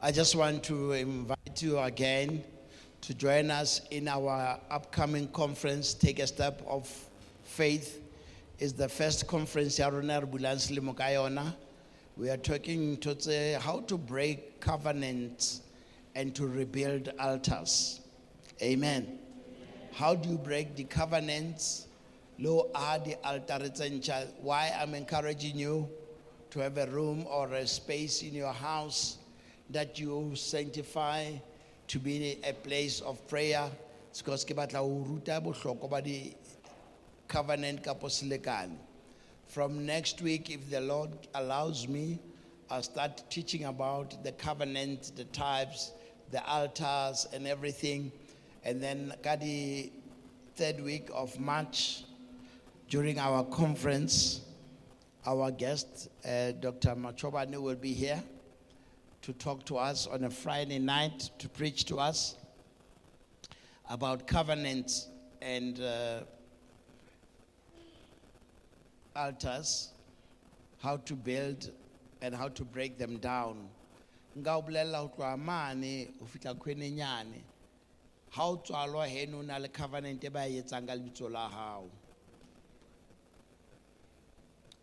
I just want to invite you again to join us in our upcoming conference, Take a Step of Faith. It's the first conference ya rona re bulang selemo ka yona. We are talking to how to break covenants and to rebuild altars. Amen. How do you break the covenants? Lo are the altars. Why I'm encouraging you to have a room or a space in your house that you sanctify to be a place of prayer. It's because ke batla ho ruta bohlokwa ba di covenant ka poselekane. From next week, if the Lord allows me, I'll start teaching about the covenant, the types, the altars and everything. And then the third week of March, during our conference, our guest, Dr. Machobane, will be here to talk to us on a Friday night, to preach to us about covenants and altars, how to build and how to break them down. Nga o bolela ho tloha mane ho fihla khwenenyane. Ha o tswalwa he no na le covenant e ba e etsang ka lebitso la hao.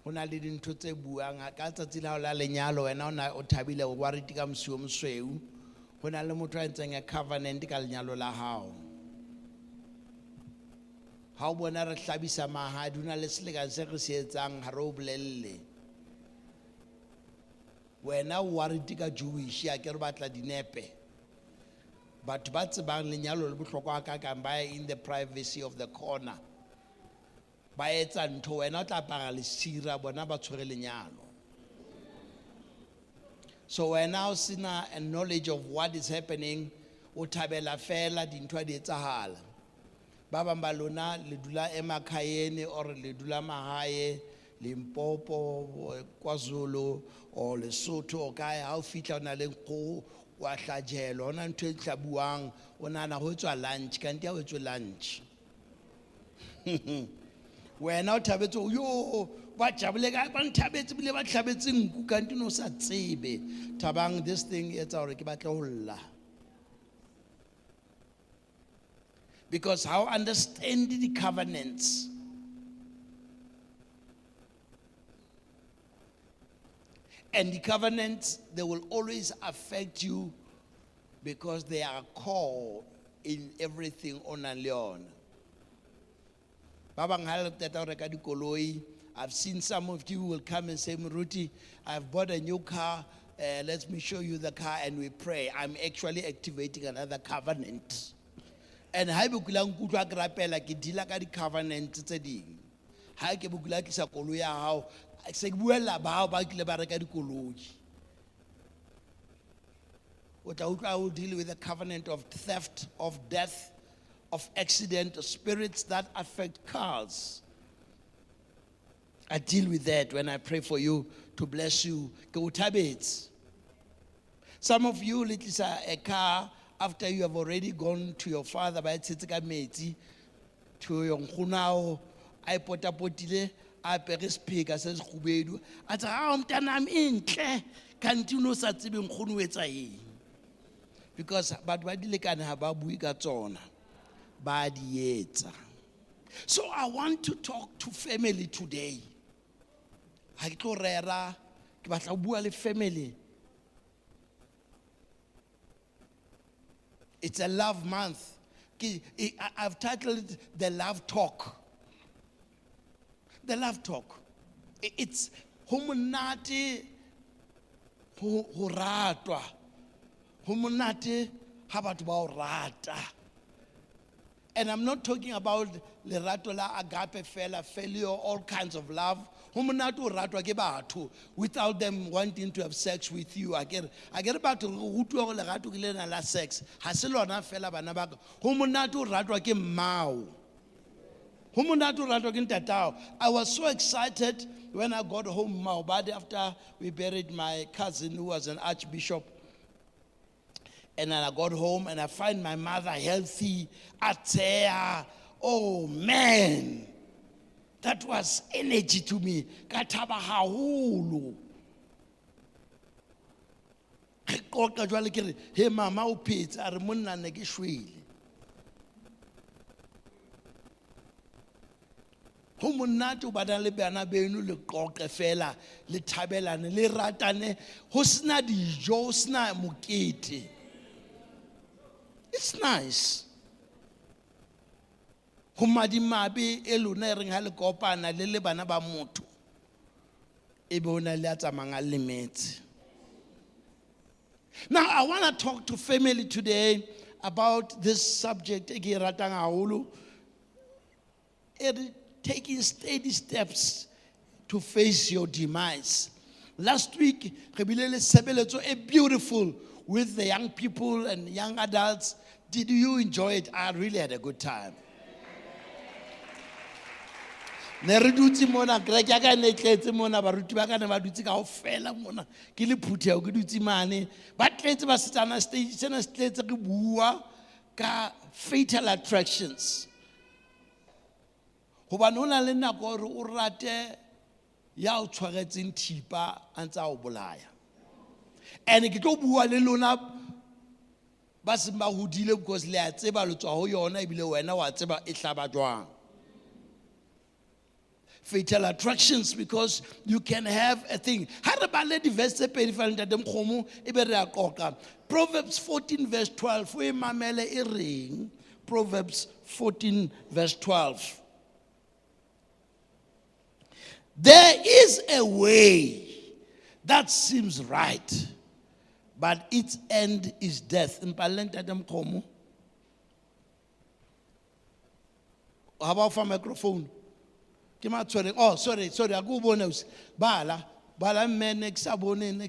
Ho na le dintho tse buang ka tsatsi la hao la lenyalo wena o thabile o wa riti ka mosio mosweu. Ho na le motho a entseng a covenant ka lenyalo la hao. Ha o bona re hlabisa mahadi ho na le selekane se re se etsang ha re o bolelle. Wena o wa riti ka Jewish ya ke re batla dinepe. Batho ba tsebang lenyalo le bohlokwa ka kang ba in the privacy of the corner. Ba etsa ntho wena o tla apara lesira bona ba tshwere lenyalo. So wena o sena a knowledge of what is happening, o thabela fela dintho di etsahala. Ba bang ba lona le dula emakhayeni or le dula mahae, Limpopo, KwaZulu or Lesotho o kae ha o fihla ona le nko wa hlajelo ona ntho e tlabuang ona na ho etswa lunch kanti ha ho etswa lunch. Wena o thabetse yo ba jabule ka ba nthabetse bile ba tlhabetse nku kanti no sa tsebe thabang this thing etsa hore ke batla ho lla. Because how understand the covenants. And the covenants, they will always affect you because they are core in everything on and on. I've seen some of you will come and say, Muruti, I've bought a new car. Let me show you the car and we pray. I'm actually activating another covenant. And I bukulang kutwa grapela ki dila ka di covenant tse ding. Ha ke bukula ki sa koloi ya hao se buela ba ba kile ba reka dikoloi. O tla utlwa o deal with the covenant of theft, of death, of accident, spirits that affect cars. I deal with that when I pray for you to bless you. Some of you, little a car, after you have already gone to your father by Tsitsikameti, to your Hunao, I put a potile, I peris pig, I says Hubedu. I said, I'm in, can't you know such a Hunweta? Because, but what do you can have a buigaton? Bad yet. So I want to talk to family today. I go rera, but a family. It's a love month. I've titled it The Love Talk. The Love Talk. It's humunati huratwa. Humunati habatwa rata. And I'm not talking about lerato la agape fela, failure, all kinds of love. Humunatu ratwa ke batho without them wanting to have sex with you. I get about to utu lerato ke lena la sex. Ha se lona fela bana ba ka. Humunatu ratwa ke mau. Humunatu ratwa ke ntatao. I was so excited when I got home Maubadi after we buried my cousin who was an archbishop. And then I got home and I find my mother healthy. Atea. Oh man. That was energy to me. Kataba hahulu. qoqa jwale ke re he mama o phetse a re monna ne ke shwele go monate o bana le bana beno le qoqe fela le thabelane le ratane go sena dijo go sena mokete. It's nice. Go madimabe e lona e reng ha le kopana le bana ba motho e be ona le a tsamang a lemetse. Now I want to talk to family today about this subject e ke ratang haholo, taking steady steps to face your demise. Last week re bile le sebeletso e beautiful with the young people and young adults. Did you enjoy it? I really had a good time. Ne re dutse mona kereke ya ka ne tletse mona baruti ba ka ne ba dutse kaofela mona ke le phuthego ke dutse mane ba tletse ba setsana stage sena se tletse re bua ka fatal attractions go ba nona le nako gore o rate ya o tshwaretseng thipa a ntse a o bolaya and ke tlo bua le lona ba se ba hodile because le a tseba le tswa ho yona ebile wena wa tseba e hlaba jwang. Fatal attractions, because you can have a thing. Proverbs 14 verse 12. Proverbs 14 verse 12. There is a way that seems right, but its end is death. How about for microphone? Oh, sorry, I go bonus. Bala men next abone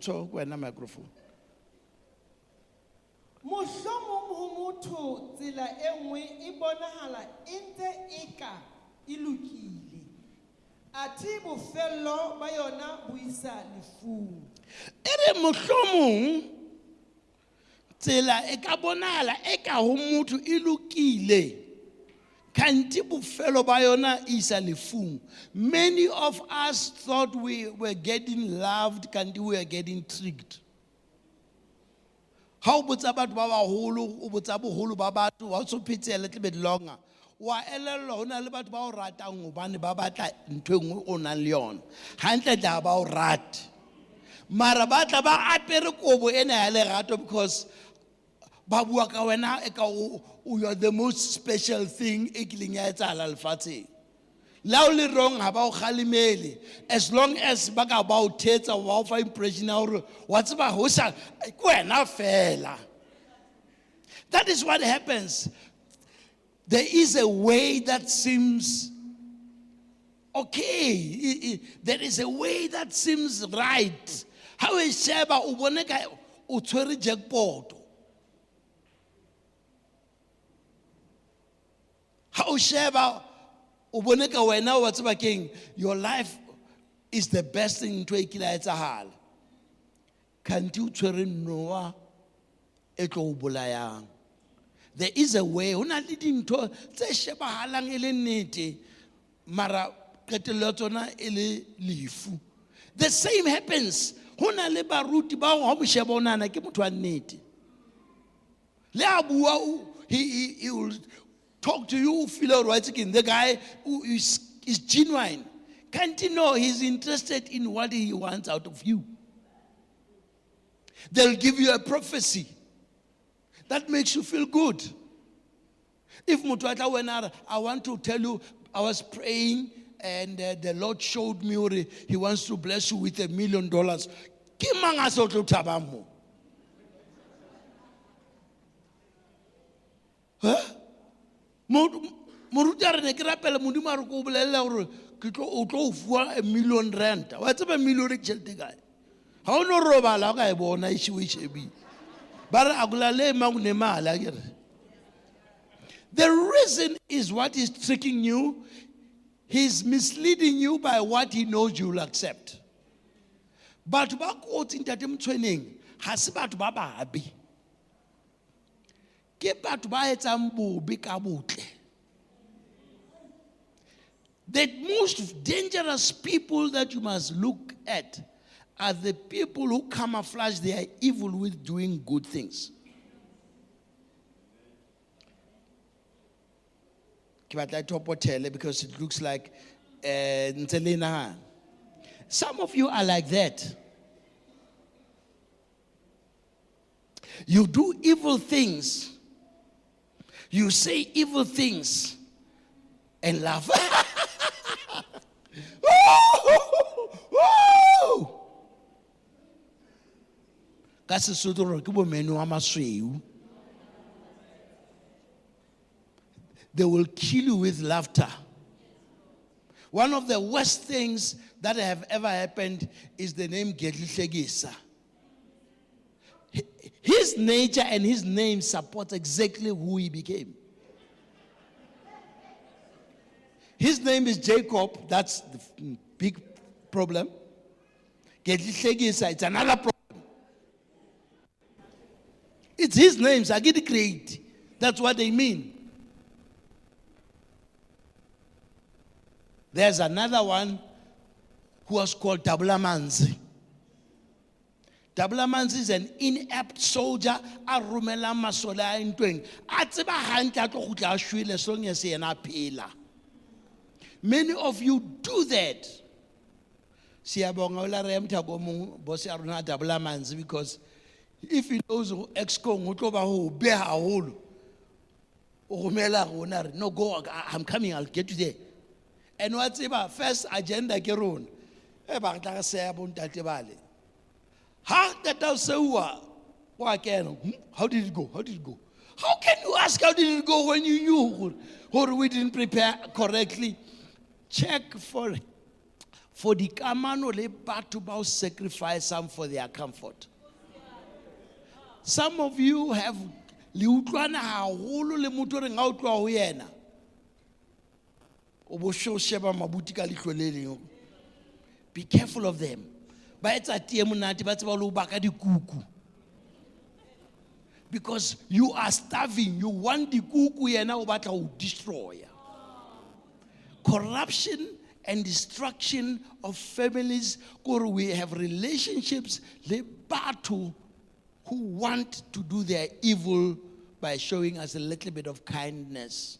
talk when a microphone. Mohlomong ho motho tsela e nngwe e bonahala ntse eka e lokile. Athe bofello ba yona bo isa lefung. Ere mohlomong tsela e ka bonahala eka ho motho e lokile. Kanti bofelo ba yona isa lefung. Many of us thought we were getting loved, kanti we were getting tricked. How botsa batho ba baholo o botsa boholo ba batho wa so phetse a little bit longer. Wa elello hona le batho ba o ratang hobane ba batla ntwe nngwe o nang le yona. Hantle tla ba o rate. Mara batla ba apere kobo ena ya lerato because ba bua ka wena e ka you are the most special thing e kileng ya etsahala lefatsheng. La o le wrong ha ba o khalimele as long as ba ka ba o thetsa wa o fa impression ya hore wa tseba ho sa ke wena fela. That is what happens. There is a way that seems okay. There is a way that seems right. How is sheba o bone ka o tshwere jackpot. How sheba o bone ka wena wa tseba keng your life is the best thing to ekila etsahala. Kanti o tshwere noa e tlo o bolayang. There is a way. Hona le dintho tse shebahalang e le nnete mara qetello tsona e le lefu. The same happens. Hona le baruti ba ho mo sheba onana ke motho wa nnete. Le a bua he will talk to you, feel right again. The guy who is genuine. Can't you know he's interested in what he wants out of you? They'll give you a prophecy that makes you feel good. If Mutwata went out, I want to tell you, I was praying and the Lord showed me he wants to bless you with $1 million. Kimanga soto tabamu. Huh? Morutare ne ke rapela modimo a re ko bolella gore ke tlo o tlo fuwa R1 million. Wa tseba million ke tšhelete kae? Ha o no robala o ka e bona e shebile. Ba re akula le mang ne mala ke re. The reason is what is tricking you. He's misleading you by what he knows you will accept. Batho ba kotsi ntate mtshweneng ha se batho ba babi. Ke batho ba etsang bobe ka botle. The most dangerous people that you must look at are the people who camouflage their evil with doing good things. Because it looks like some of you are like that. You do evil things. You say evil things and laugh. They will kill you with laughter. One of the worst things that have ever happened is the name Gedlihlekisa. His nature and his name support exactly who he became. His name is Jacob. That's the big problem. Gedlihlekisa, it's another problem. It's his name, Sagidi create. That's what they mean. There's another one who was called Tabulamanzi. Tabulamanzi is an inept soldier. Arumela masola intweng. Atseba hantle tlo gutla shwele song ya se yena phela. Many of you do that. Siyabonga ola re mthabo mo boss ya rona Tabulamanzi, because if he knows ex-con go tlo ba ho be haholo. O romela rona re no go, I'm coming, I'll get you there. And what's about first agenda kerun? Eba tla se ya bontate bale. How that how did it go? How did it go? How can you ask how did it go when you knew or we didn't prepare correctly? Check for the kamano le batho ba sacrifice some for their comfort. Some of you have le utlwana haholo le motho re nga utlwa ho yena. Be careful of them. Because you are starving. You want the kuku to destroy. Corruption and destruction of families. We have relationships who want to do their evil by showing us a little bit of kindness.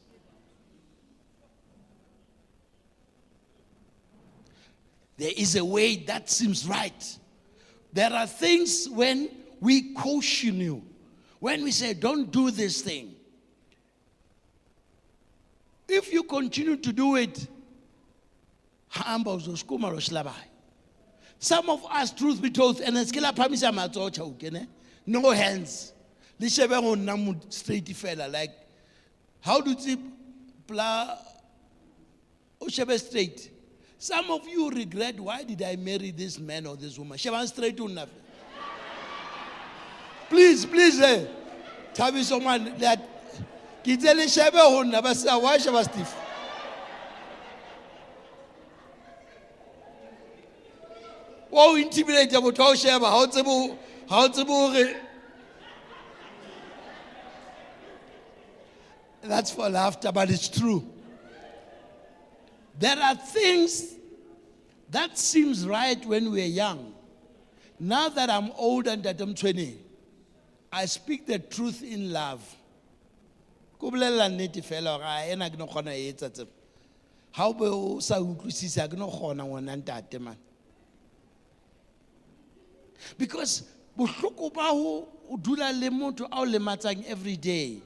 There is a way that seems right. There are things when we caution you, when we say, don't do this thing. If you continue to do it, some of us, truth be told, and it's no hands. Straight fella, like, how do you play straight? Some of you regret, why did I marry this man or this woman? She went straight to nothing. Please, tell me someone that Kitele Shebe on Nabasa, why she was stiff? Oh, intimidate about how Sheba, how to That's for laughter, but it's true. There are things that seems right when we're young. Now that I'm old and that I'm 20, I speak the truth in love. How because every day,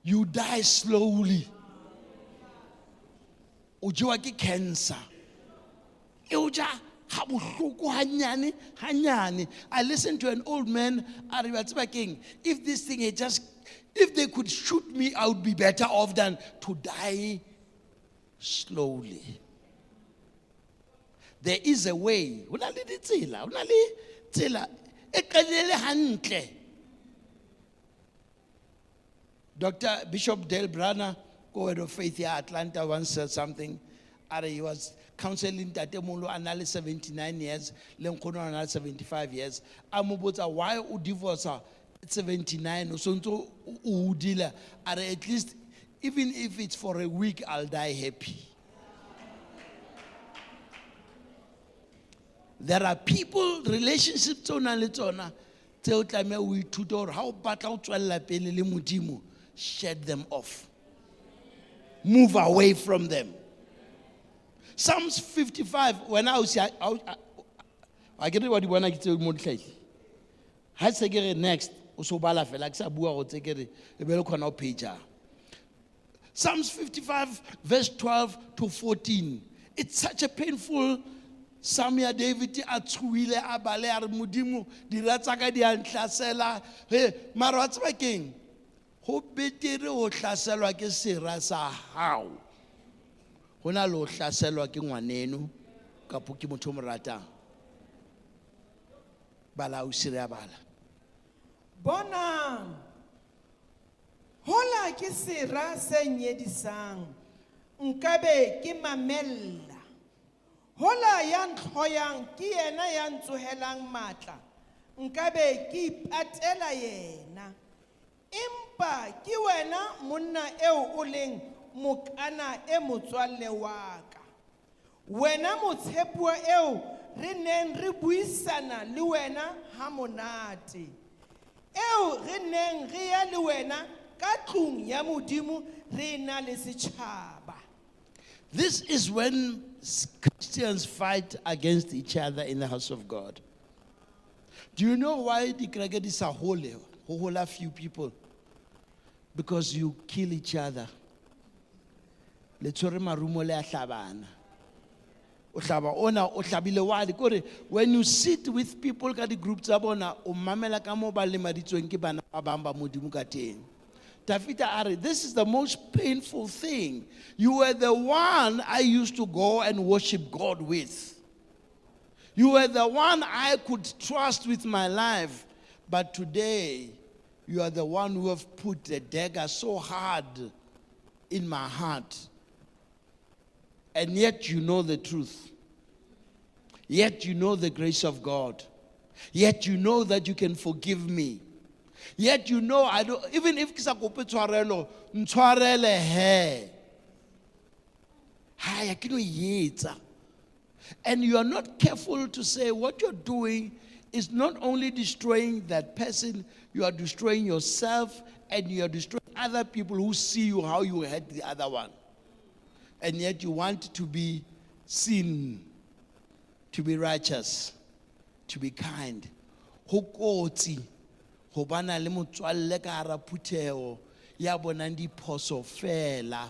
you die slowly. Ujiwa ki cancer. I listened to an old man at Sebokeng. If this thing if they could shoot me, I would be better off than to die slowly. There is a way. Dr. Bishop Dale Branner, co-head of faith here at Atlanta, once said something. He was counseling Tatemolo another 79 years, Lenkono another 75 years. Amubota, why you divorce her at 79 or so? At least, even if it's for a week, I'll die happy. There are people, relationships tsona le tsona, tseo tlameha o ithute hore ha o batla ho tswella pele le Modimo, shed them off. Move away from them. Psalms 55, when I was, I get what you want to tell me. Ha se ke re next, o so bala fela ke sa bua go tse ke re e be le khona o page. Psalms 55 verse 12 to 14. It's such a painful psalm ya David a tshuile a bale a re Modimo dira tsa ka di a ntlasela. He mara wa tseba keng? Ho betere ho hlaselwa ke sera sa hao. Hona lo hlaselwa ke ngwaneno kapo ke motho mo ratang. Bala o sire bala. Bonang, hola ke sera se nyedisang, nkabe ke mamella. Hola ya ntlhoyang ke yena ya ntsohelang matla, nkabe ke ipatela yena. Empa ke wena monna eo o leng mokana e motswalle wa ka. Wena motshepuwa eo re neng re buisana le wena ha monate. Eo re neng re ya le wena ka tlung ya Modimo re na le setjhaba. This is when Christians fight against each other in the house of God. Do you know why the Kragedis are holy? Whole few people? Because you kill each other. Let's when you sit with people ka di groups tsa bona o mamela ka mo ba le maditsweng ke bana ba bang ba Modimo ka teng. Tafita are, this is the most painful thing. You were the one I used to go and worship God with. You were the one I could trust with my life. But today, you are the one who have put the dagger so hard in my heart. And yet you know the truth. Yet you know the grace of God. Yet you know that you can forgive me. Yet you know I don't, even if kisa kope tshwarelo, ntshwarele he. Haya kino yetsa. And you are not careful to say what you're doing is not only destroying that person, you are destroying yourself and you are destroying other people who see you how you hurt the other one. And yet you want to be seen, to be righteous, to be kind. Hokoti, hobana le motswalle ka hara phutheo ya bonang diphoso fela.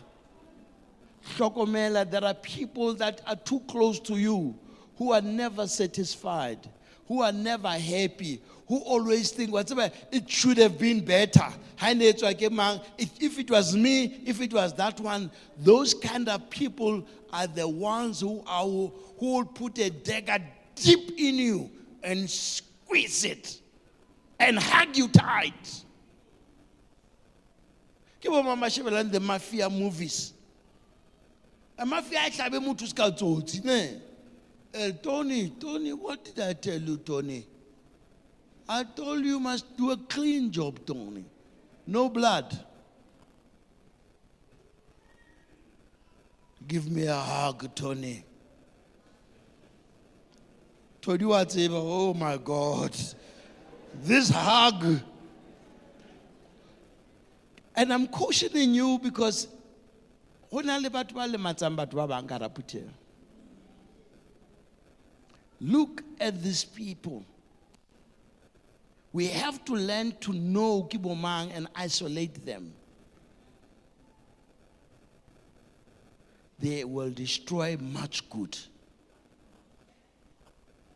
Hlokomela, there are people that are too close to you who are never satisfied, who are never happy, who always think, whatever, it should have been better. If it was me, if it was that one, those kind of people are the ones who will put a dagger deep in you and squeeze it and hug you tight. Keep on the mafia movies. A mafia ihlabe muthu ska tsotsi ne. Tony, what did I tell you, Tony? I told you must do a clean job, Tony. No blood. Give me a hug, Tony. Told you what, oh my God. This hug. And I'm cautioning you because look at these people. We have to learn to know Kibomang and isolate them. They will destroy much good.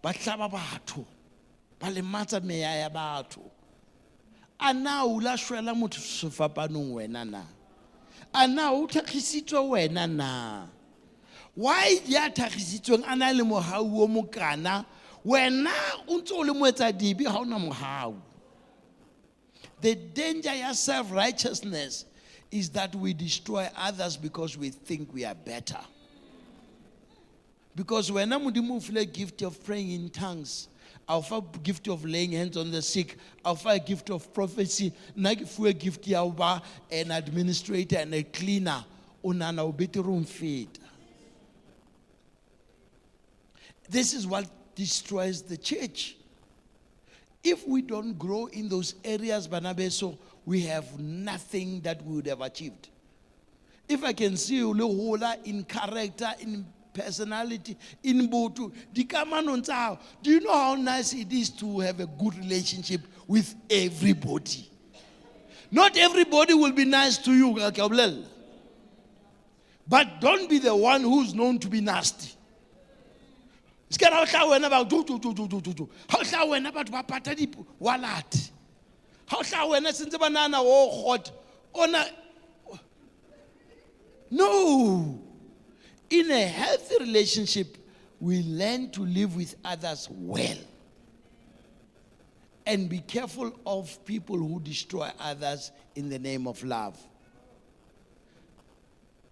Batlaba batho, balematsa meya ya batho. Ana o la shwela motho sefapanong wena na. Ana o tlhagisitswe wena na. Why ya tlhagisitsweng ana le mohau o mokana? Wena o ntse o le moetsa dibi ha ona mohau. The danger of self-righteousness is that we destroy others because we think we are better. Because when I'm the gift of praying in tongues, I'll a gift of laying hands on the sick, I'll a gift of prophecy, a gift of an administrator and a cleaner, room feed. This is what destroys the church. If we don't grow in those areas, Banabeso, we have nothing that we would have achieved. If I can see you in character, in personality, in botu, do you know how nice it is to have a good relationship with everybody? Not everybody will be nice to you, but don't be the one who's known to be nasty. How no. In a healthy relationship, we learn to live with others well. And be careful of people who destroy others in the name of love.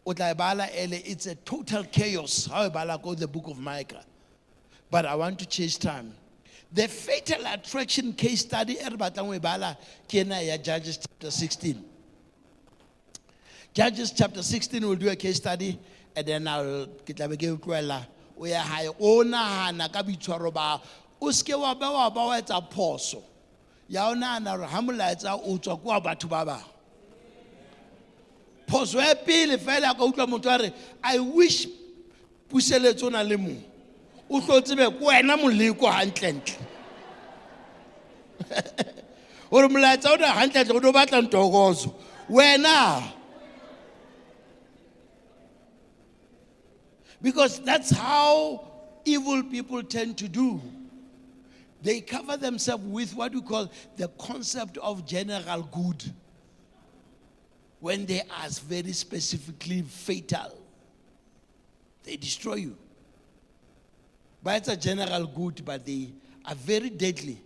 It's a total chaos. How about go the book of Micah? But I want to chase time. The fatal attraction case study, Judges chapter 16. Judges chapter 16 will do a case study, and then I'll get a big we are high ona nakabitwaroba uske wa it's a poso. Yaona na hamula it's a utokwa batubaba. Poso e pile fela ka utla motho I wish pusele tsona le mo. O tlotse be kwena moleko hantlentle. Ore molaetsa o na hantlentle o do batla ntokozo. Wena. Because that's how evil people tend to do. They cover themselves with what we call the concept of general good, when they are very specifically fatal. They destroy you. But it's a general good, but they are very deadly.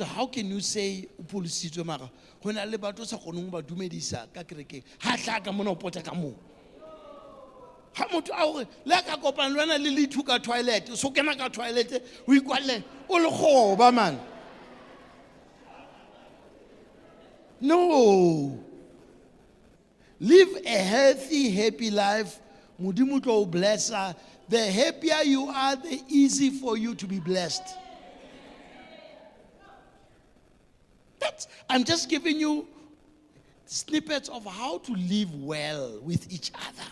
How can you say upolisitswe mara go na le batho sa gonong ba dumedisa ka kereke ha tla ka mona o pota ka mo ha motho a gore la ka kopana lwana le lithu ka toilet so kena ka toilet o ikwalle o le goba man. No, live a healthy, happy life. Modimo tlo bless her. The happier you are, the easier for you to be blessed. I'm just giving you snippets of how to live well with each other.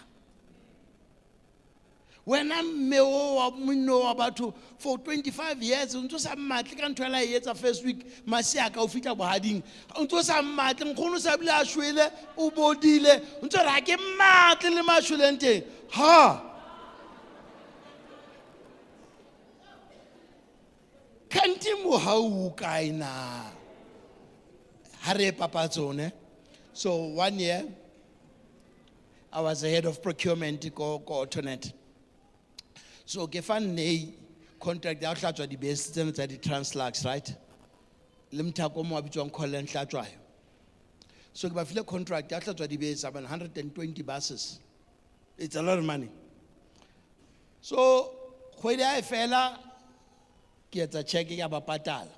When I'm about for 25 years, unto some matli can tell I yet a first week, Masiaka Ufita Bahading, unto some matin, Konusabla Shwele, Ubodile, unto I get matin Mashulente. Ha! Kantimu how kaina. Hare Papazone. So 1 year, I was the head of procurement coordinate. So Gefan ne contract outlet the best and the Translax, right? Limtako mo abitwang Colin Tlatwayo. So if I contract outlet the base 120 buses. It's a lot of money. So when I fella get a check about patal.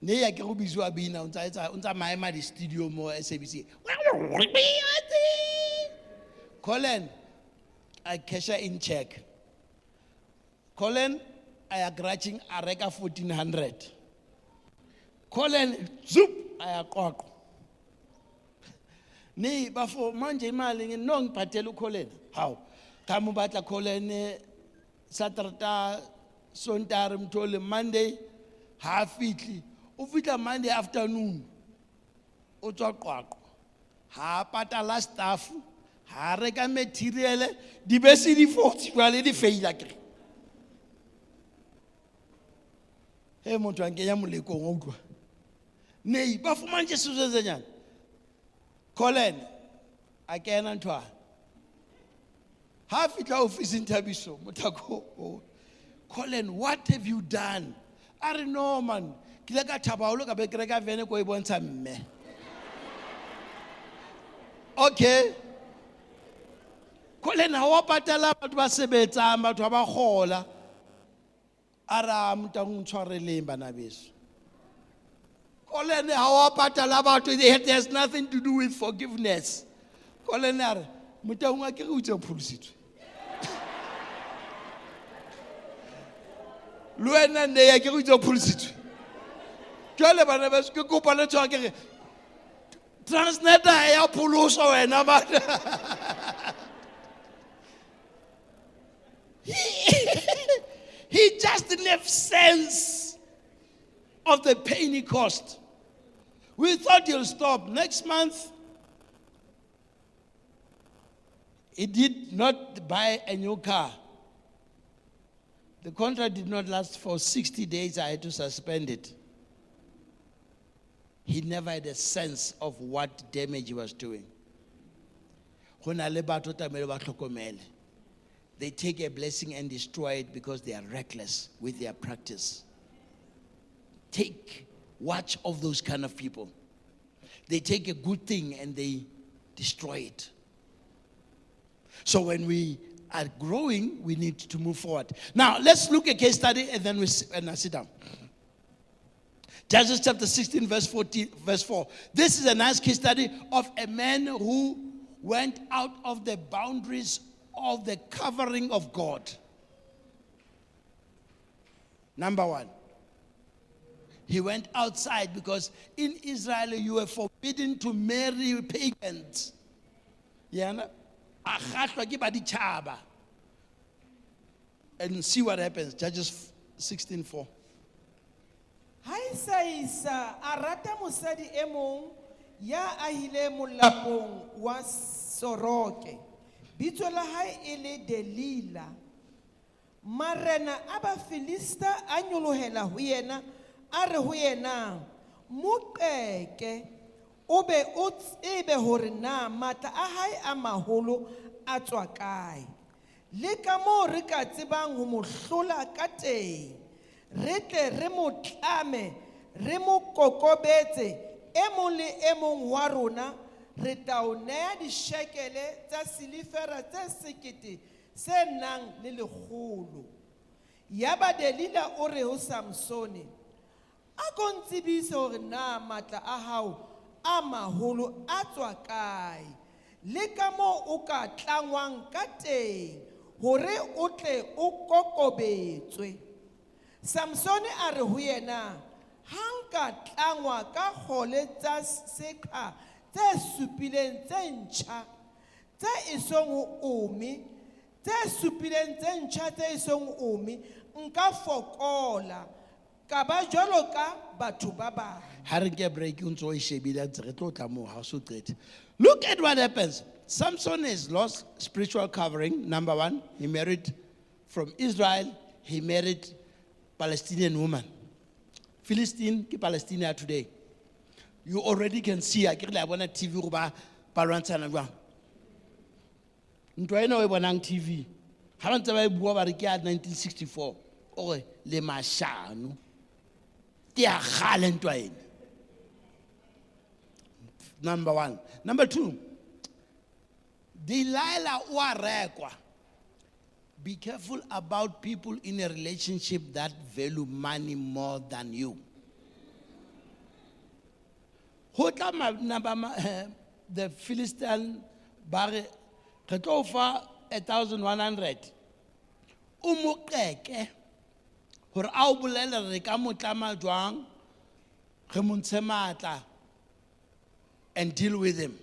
Ne ya ke go bizwa bina unta maema di studio mo SABC. Colin, I cash in check. Colin, I am scratching a reka 1400. Colin, zoop, I am cock. Ne, before manje mali non patelu Colin. How? Kamu batla Colin Saturday, Sunday, mtole Monday, half weekly. Ufita Monday afternoon. Otswa qwaqwa. Ha patala staff, ha reka material, di bese di 40 kwale di fail akere. Hey motho angenya moleko ngokwa. Nei ba fumantse sezo tse nyane. Colin a kena ntwa. Ha fitla office interview motako. Colin, what have you done? I don't know man. Kile ka thaba o lo ka be kereka vene ko e bontsha mme. Okay. Colin ha wa patala batho ba sebetsa batho ba gola. Ara mutang tshwareleng bana beso. Colin ha wa patala batho there's nothing to do with forgiveness. Colin are mutang a ke go utse phulusitswe. Luena ne ya ke go itse pholositswe. Jwale bana ba ke kopa le tswa ke re Transnet ya pholoso wena bana. He just didn't have sense of the pain he caused. We thought he'll stop. Next month, he did not buy a new car. The contract did not last for 60 days. I had to suspend it. He never had a sense of what damage he was doing. They take a blessing and destroy it because they are reckless with their practice. Watch of those kind of people. They take a good thing and they destroy it. So when we are growing, we need to move forward. Now, let's look at case study and then I sit down. Judges chapter 16, verse 4. This is a nice case study of a man who went out of the boundaries of the covering of God. Number one, he went outside because in Israel you were forbidden to marry pagans. And see what happens. Judges 16:4. Haisa arata musadi emong ya ahile mulapong wa Soroke. Bitso la hae ele Delila. Marena aba Filista a nyolohela ho yena a re ho yena moqeke o be o tsebe hore na matla a hae a maholo a tswa kae. Le ka moo re ka tsebang ho mo hlola ka teng. Re tle re mo tlame re mo kokobetse e mong le e mong wa rona re tao neya dishekele tsa silifera tse 1,000 se nang le 100. Yaba Delila o re ho Samsone a ko ntsebise hore na matla a hao a maholo a tswa kae le ka moo o ka tlangwang ka teng hore o tle o kokobetswe. Samsone a re ho yena hanka tlangwa ka kgole tsa seqa tse supileng tse ntjha tse isong ho omi tse supileng tse ntjha tse isong omi nka fokola ka ba jwalo ka batho ba bang. Look at what happens. Samson has lost spiritual covering. Number one, he married from Israel. He married Palestinian woman. Philistine ki Palestine today. You already can see. I can't want TV ruba parantana jwang. Ntwa ena o bonang TV. Ha ba ntse ba bua ba re ke 1964. Ore le mashano. Ti a khale ntwa ena. Number one. Number two, Delilah wa rekwa. Be careful about people in a relationship that value money more than you. The Philistine bare ketofa 1,100. Umukeke hore a o bolele re ka motlama jwang re montshe matla and deal with him.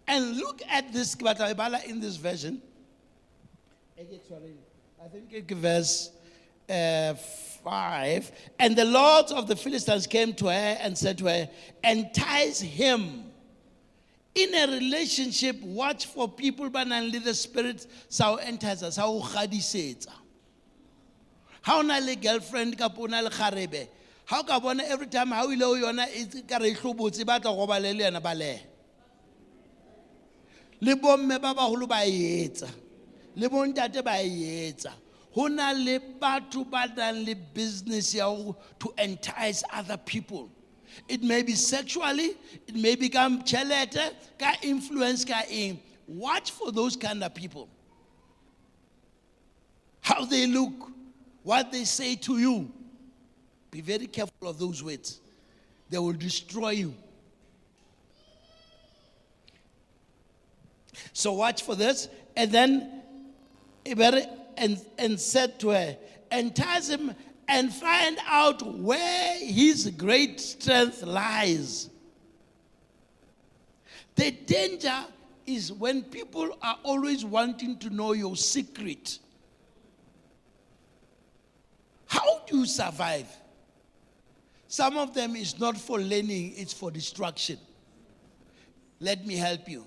And look at this in this version. I think it's verse 5. And the lords of the Philistines came to her and said to her, entice him. In a relationship, watch for people, but only the spirit sao entice us, sao khadisetsa. How na le girlfriend ka pona le kharebe. How ka bona every time how ile yona e ka re hlobotse ba tla go ba le yena ba le. Le bomme ba baholo ba etsa. Le bontate ba etsa. Ho na le batho ba dan le business ya to entice other people. It may be sexually, it may become chelete, ka influence ka in. Watch for those kind of people. How they look, what they say to you. Be very careful of those words. They will destroy you. So watch for this. And then and said to her, entice him and find out where his great strength lies. The danger is when people are always wanting to know your secret. How do you survive? Some of them is not for learning, it's for destruction. Let me help you.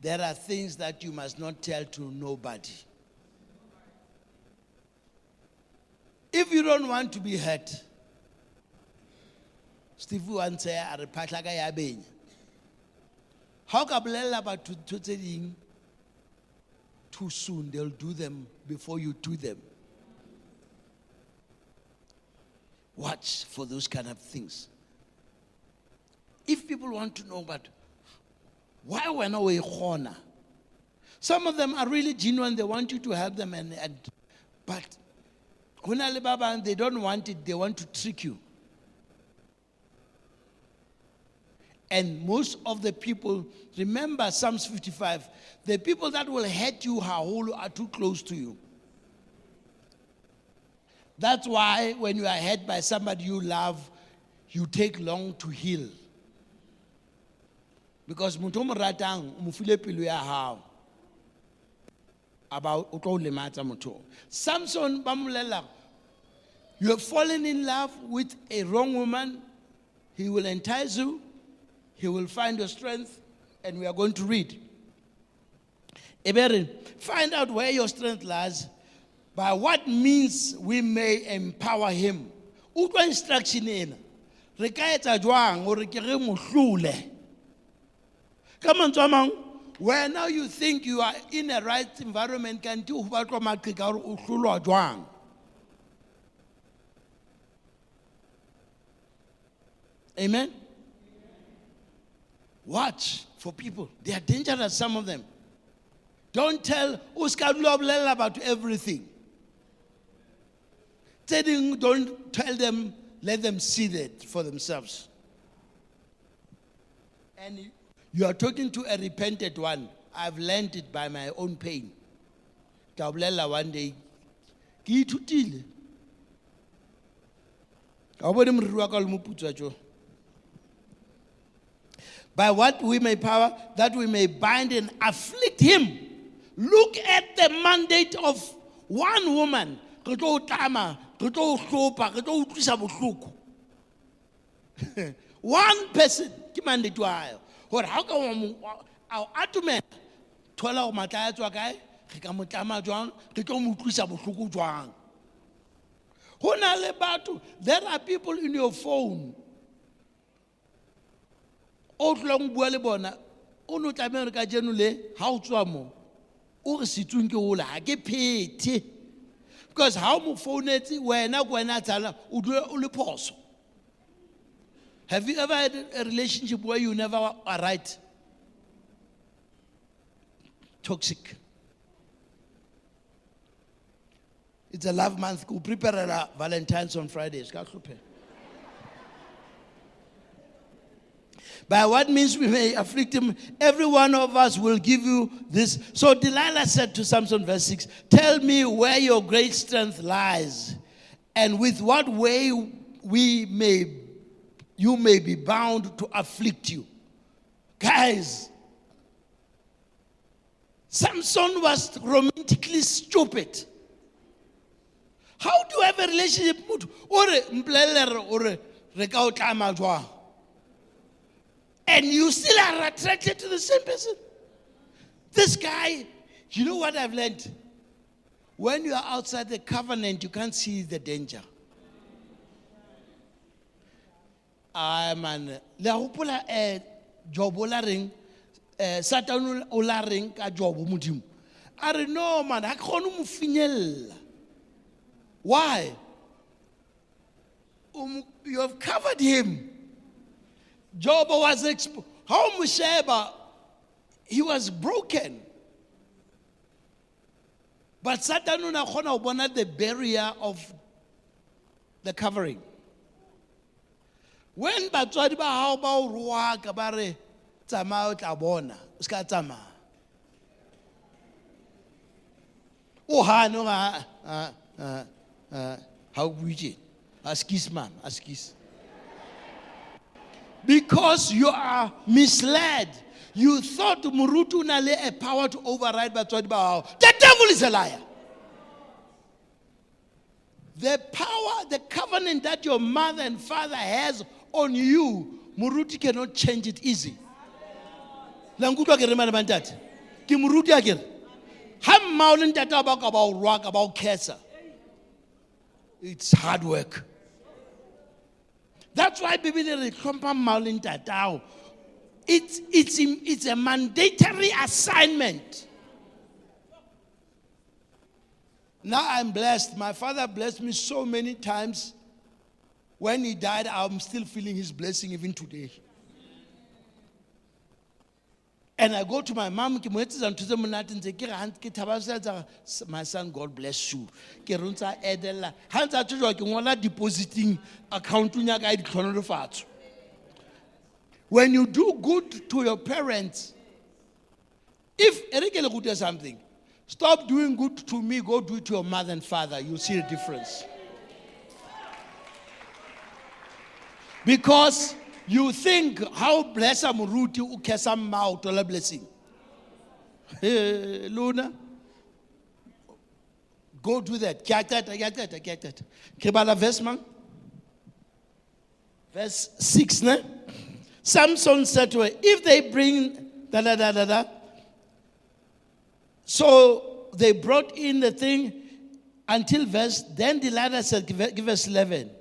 There are things that you must not tell to nobody. If you don't want to be hurt, Steve once said, how can you about too soon? They'll do them before you do them. Watch for those kind of things. If people want to know about why we're not a corner, some of them are really genuine. They want you to help them, but they don't want it. They want to trick you. And most of the people, remember Psalms 55, the people that will hurt you are too close to you. That's why when you are hurt by somebody you love, you take long to heal. Because about Samson bamulela, you have fallen in love with a wrong woman. He will entice you. He will find your strength, and we are going to read. Eberin, find out where your strength lies, by what means we may empower him. Utwa instruction in. Re ka etsa jwang hore ke re mo hlole. Come on, Tomang. Where now you think you are in a right environment, can do what you Amen? Watch for people. They are dangerous, some of them. Don't tell about everything. Don't tell them, let them see that for themselves. And you are talking to a repented one. I've learned it by my own pain. One day, by what we may power, that we may bind and afflict him. Look at the mandate of one woman. One person. What? How come our atomen? Tola mataya tuakai. Hikamutama juan. Hikamukusa bukuku juan. There are people in your phone. Outlong bualebona. Ono America genule. How to mo? O situnke ola. Get paid. Because how mu phone it when I go na tala ulu pause. Have you ever had a relationship where you never are right? Toxic. It's a love month. We prepare a Valentine's on Fridays. By what means we may afflict him, every one of us will give you this. So Delilah said to Samson, verse 6, tell me where your great strength lies, and with what way you may be bound to afflict you. Guys, Samson was romantically stupid. How do you have a relationship with and you still are attracted to the same person? This guy, you know what I've learned? When you are outside the covenant, you can't see the danger. Man, la hopola job ola ring Satan ola ring ka job modimo. Are no man, ha khone mo finyella. Why? You have covered him. Job was how Musheba, he was broken. But Satan una khona bona the barrier of the covering. When batswadi ba hao ba o roa ka ba re tsamaya o tla bona o ska tsamaya o hano How we Askis man, askis. Because you are misled. You thought Murutu nale a power to override batswadi ba hao. The devil is a liar. The power, the covenant that your mother and father has on you, Muruti cannot change it easy. Langutwa ke remana bantat. Ki Muruti agir. Ham maulin tata about rock about cancer. It's hard work. That's why people compound maulin tata. It's a mandatory assignment. Now I'm blessed. My father blessed me so many times. When he died, I'm still feeling his blessing even today. And I go to my mom, my son, God bless you. Depositing account. When you do good to your parents, if Eric does something, stop doing good to me, go do it to your mother and father. You'll see the difference. Because you think, how bless Muruti ukesa mouth or blessing. Luna, go do that. Get that. Kebala verse man. Verse 6, ne? Samson said to her, if they bring so they brought in the thing until then Delilah said, give us 11.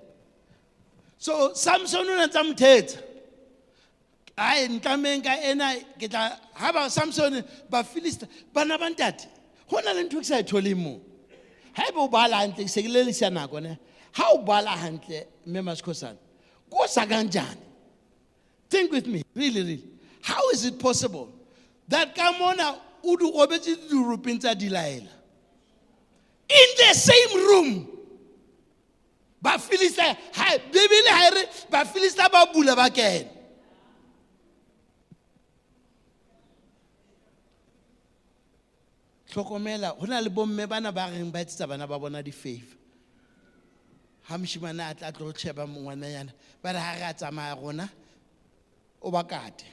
So Samson unatamthetha. Hayi nkamenge ena kita haba Samson ba Philistine bana bantate. Hona le ntwe ke sa ithole mo. Haeba o bala hantle sekelelisa nako ne. Ha o bala hantle mme Masikhosana. Go sa kanjani? Think with me, really. How is it possible that Kamona udu obeti rupinta Delilah in the same room? Ba Philistine, ha Bibele ha ba Philistine ba bula ba kena. Hlokomela, hona le bomme bana ba reng ba etsetsa bana ba bona di favor. Ha moshimane a tla tlo tsheba mongwana yana, ba re ha re a tsamaya rona o ba kate.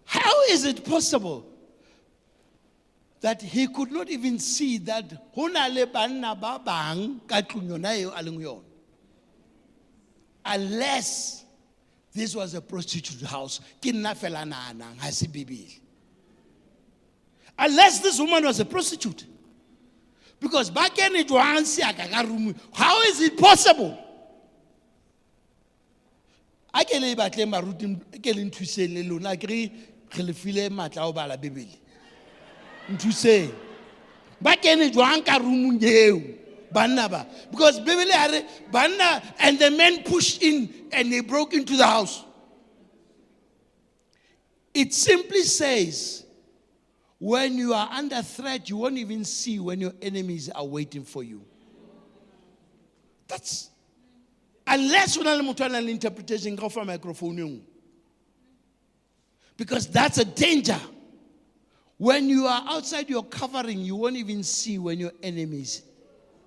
How is it possible that he could not even see that hona le banna ba bang ka tlung yona eo a leng yona? Unless this was a prostitute house, ke nna fela nanang ha se Bibele. Unless this woman was a prostitute. Because back in it, how is it possible? I can't live at my routine, getting to say, Leluna, agree, Kelefile, Matao, Bala, Bibili. To say, back in it, Wanka room, Banaba. Because Bibili had Banna, and the men pushed in and they broke into the house. It simply says, when you are under threat, you won't even see when your enemies are waiting for you. That's unless you have an interpretation go from microphone. Because that's a danger. When you are outside your covering, you won't even see when your enemies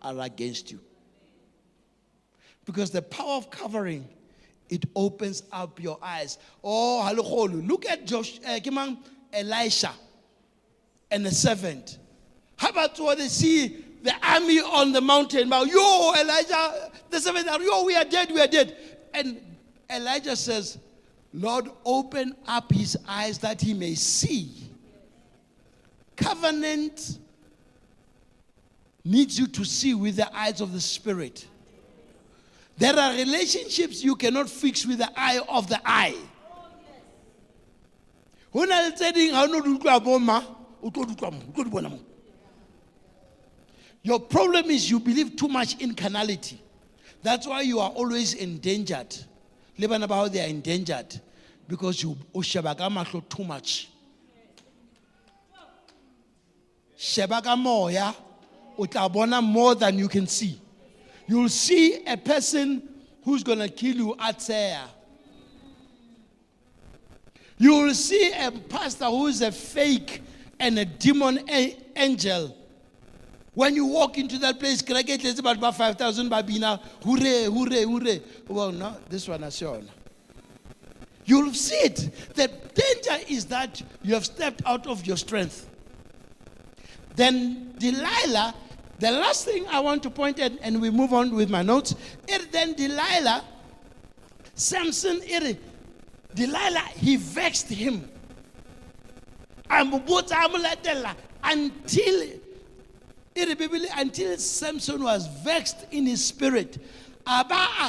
are against you. Because the power of covering, it opens up your eyes. Oh, hello, look at Elisha and the servant. How about what they see the army on the mountain? Yo, Elijah, the servant, yo, we are dead. And Elijah says, Lord, open up his eyes that he may see. Covenant needs you to see with the eyes of the Spirit. There are relationships you cannot fix with the eye of the eye. When I'm saying, your problem is you believe too much in carnality. That's why you are always endangered. Learn about how they are endangered. Because you shabaka too much. Shabaka moya utabona more than you can see. You'll see a person who's going to kill you at there. You will see a pastor who is a fake and a demon angel When you walk into that place, it's about 5,000 babina. Hooray, hooray, hooray. Well, no, this one is your. You'll see it. The danger is that you have stepped out of your strength. Then Delilah, the last thing I want to point at, and we move on with my notes, then Delilah, Samson, Delilah, he vexed him. Until Samson was vexed in his spirit. Last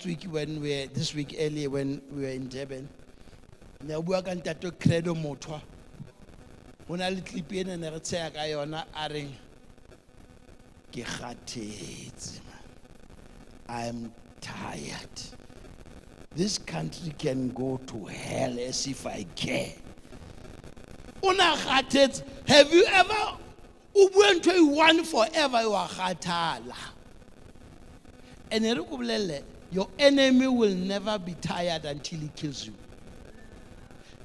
week this week earlier when we were in Durban, ne bua ka ntato Credo Motaung. Hona le clip ena ne re tseya ka yona a reng ke kgathetse. I'm tired. This country can go to hell as if I care. Una kgathetse. Have you ever went to one forever you are khathala? And your enemy will never be tired until he kills you.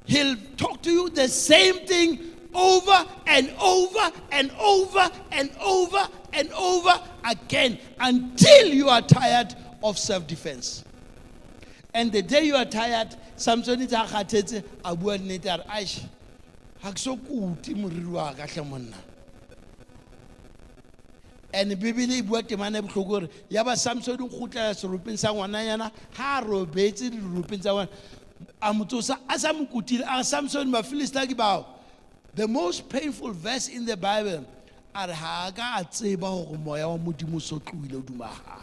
He'll talk to you the same thing over and over and over and over and over again until you are tired of self-defense. And the day you are tired, Samson is akhathetse a bua nnete a re aish ha ke so kuti moriri wa ka hle monna. And Bibele bua temane bohloko re ya ba Samson o khutlela serupeng sa ngwananyana ha robetse dirupeng tsa ngwana a motsosa a sa mokutile a Samson ba Philistine ke bao. The most painful verse in the Bible are ha ka tseba hore moya wa modimo so tluile o dumaga.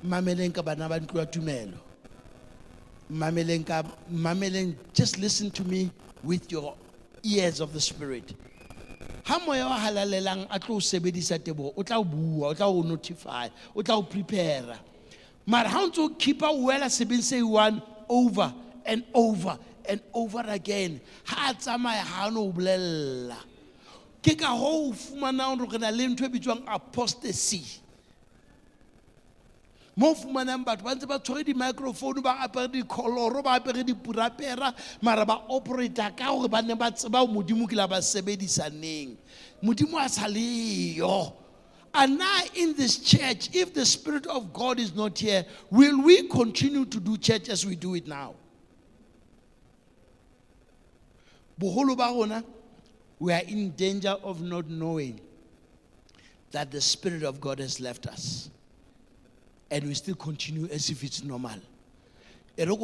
Mameleng ka bana ba ntlo ya tumelo. Mameleng, just listen to me with your ears of the Spirit. Ha moya wa halalelang a tlo sebedisa tebo o tla bua o tla o notify o tla o prepare. Mara ha ntse keep a wela sebeng se one over and over and over again. Ha tsamaya ha no bolella. Ke ka ho fumana hore re na le ntwe bitswang apostasy. Mo fumanang batho ba ntse ba tshwere di microphone ba apere di koloro ba apere di purapera mara ba operator ka hore ba ne ba tseba modimo ke la ba sebedisaneng modimo a sa leyo. And now in this church, if the Spirit of God is not here, will we continue to do church as we do it now? Boholo ba rona, we are in danger of not knowing that the Spirit of God has left us. And we still continue as if it's normal. You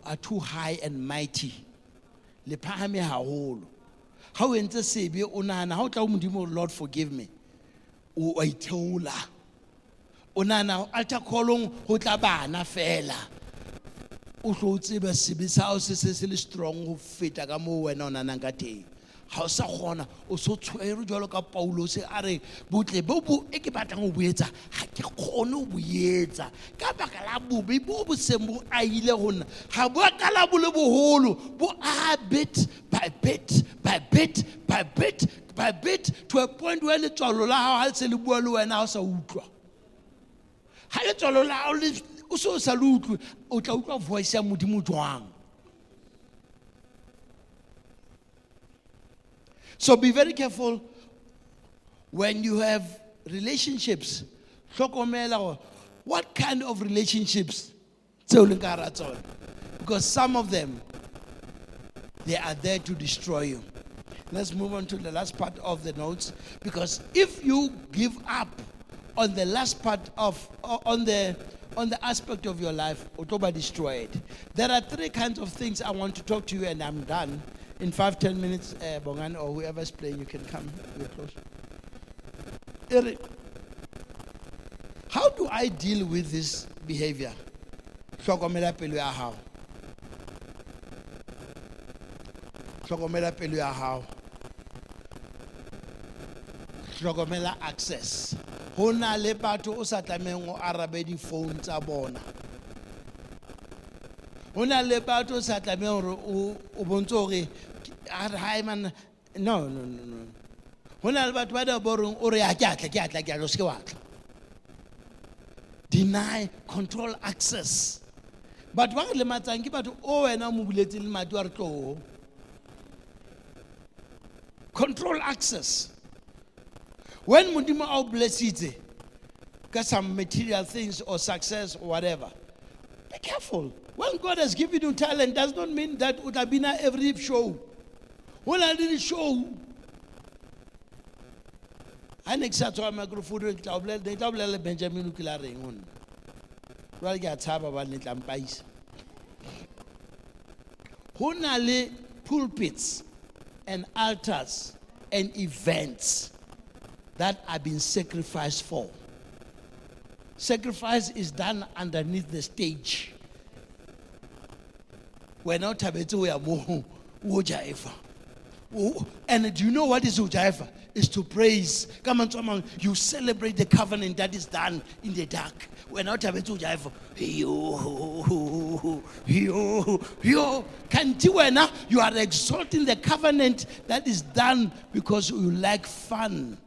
are too high and mighty. How enter sebe onana how tla modimo Lord forgive me. O iteola. Onana altar kolong ho tla bana fela. O tlo tseba sebe sa o se le strong ho feta ka mo wena onana ka teng. Ha o sa gona o so tshwere jalo ka Paulos a re botle bo e ke batlang ho boetsa ha ke kgone ho boetsa ka baka la bobe bo sembo a ile hona ha bo ka la bo le boholo bo a bit by bit by bit by bit by bit to a point where le tswalo la ha se le bua le wena ha sa utlwa ha le tswalo la o so sa le utlwe o tla utlwa voice ya modimo jwang. So be very careful when you have relationships. What kind of relationships? Because some of them, they are there to destroy you. Let's move on to the last part of the notes. Because if you give up on the last part of, on the aspect of your life, Otoba destroyed. There are three kinds of things I want to talk to you, and I'm done. In 5-10 minutes, Bongan or whoever's playing, you can come. We're close. How do I deal with this behavior? Hlokomela pelo ya hao. Hlokomela pelo ya hao. Hlokomela access. Hona le batho o sa tlamehang o arabe di phone tsa bona. Hona le batho o sa tlamehang hore o bontshe hore hi man no. Hona le batho ba da borong o re ya ke atla o se ke wa tla. Deny, control access. But one le matsangi but o wena mo buletse le madi wa re tlo. Control access. When Mudima au bless it, got some material things or success or whatever, be careful. When God has given you talent, does not mean that would have been at every show. When I did a show, I next to a microphone, they double Benjamin Ukilaring on. Well, get have about little empires. Honale pulpits and altars and events that are being sacrificed for. Sacrifice is done underneath the stage. We're not tabetu we are more ujaifa. And do you know what is ujaifa? Is to praise. Come on, someone, you celebrate the covenant that is done in the dark. We're not tabetu ujaifa. You are exalting the covenant that is done because you like fun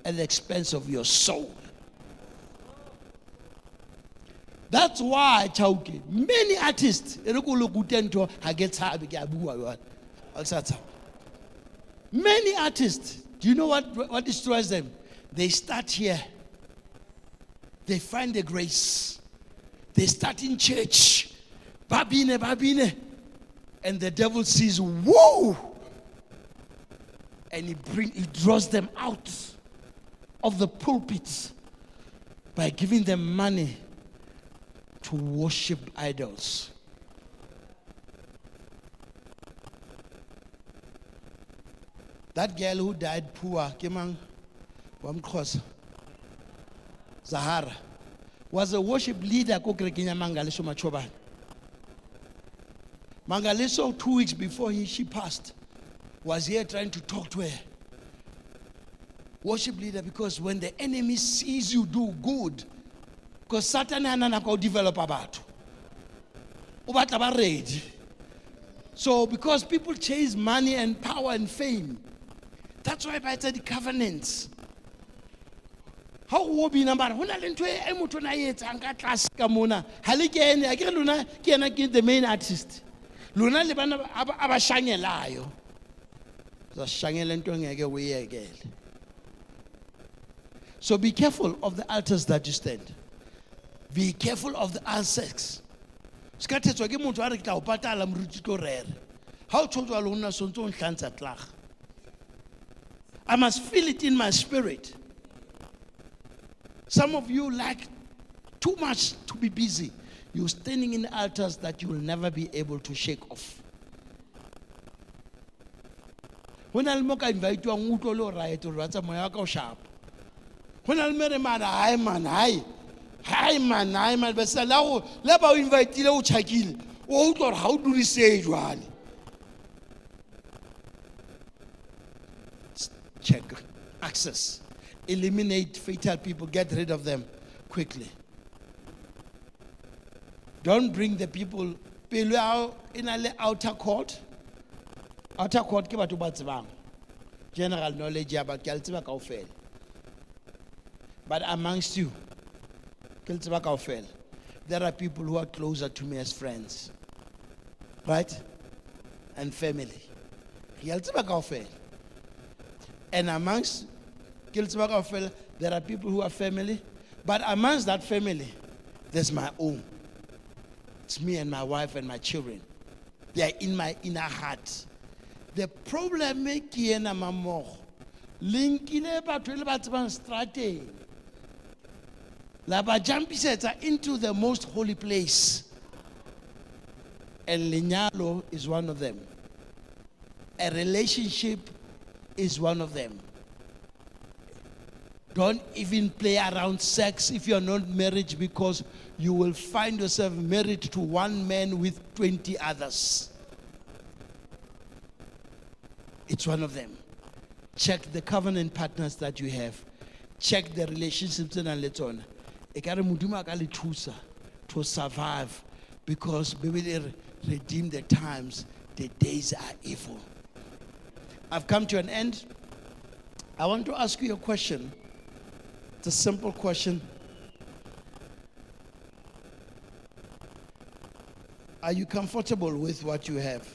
at the expense of your soul. That's why Chauke, many artists, many artists, do you know what destroys them? They start here. They find the grace. They start in church. Babine. And the devil sees, whoa! And he draws them out of the pulpits by giving them money to worship idols. That girl who died poor, Kimang Wamkos Zahara, was a worship leader Kokrekinya Mangaliso Machoba. Mangaliso, 2 weeks before she passed, was here trying to talk to her. Worship leader, because when the enemy sees you do good, because Satan and go develop about. Ready. So because people chase money and power and fame, that's why I said the covenants. How will be number? When I went to a mutona anga class kamona, Haligeni, I get Luna, can I get the main artist? Luna Libana Abashangelayo. The Shangelentung away again. So be careful of the altars that you stand. Be careful of the answers. How told you I must feel it in my spirit. Some of you like too much to be busy. You're standing in altars that you will never be able to shake off. When I'll invite you to right or what's a moyaka sharp. When I'll marry man, hi man, but Salau, Laba invite you to Chakil. Oh, God, how do we say it? Check access. Eliminate fatal people, get rid of them quickly. Don't bring the people in the outer court. Outer court, general knowledge about Keltiba. But amongst you, there are people who are closer to me as friends, right? And family. And amongst there are people who are family, but amongst that family, there's my own. It's me and my wife and my children. They are in my inner heart. The problem is that strategy. Laba jump into the most holy place. And Linyalo is one of them. A relationship is one of them. Don't even play around sex if you're not married, because you will find yourself married to one man with 20 others. It's one of them. Check the covenant partners that you have. Check the relationships and let on. To survive, because we redeem the times, the days are evil. I've come to an end. I want to ask you a question. It's a simple question. Are you comfortable with what you have?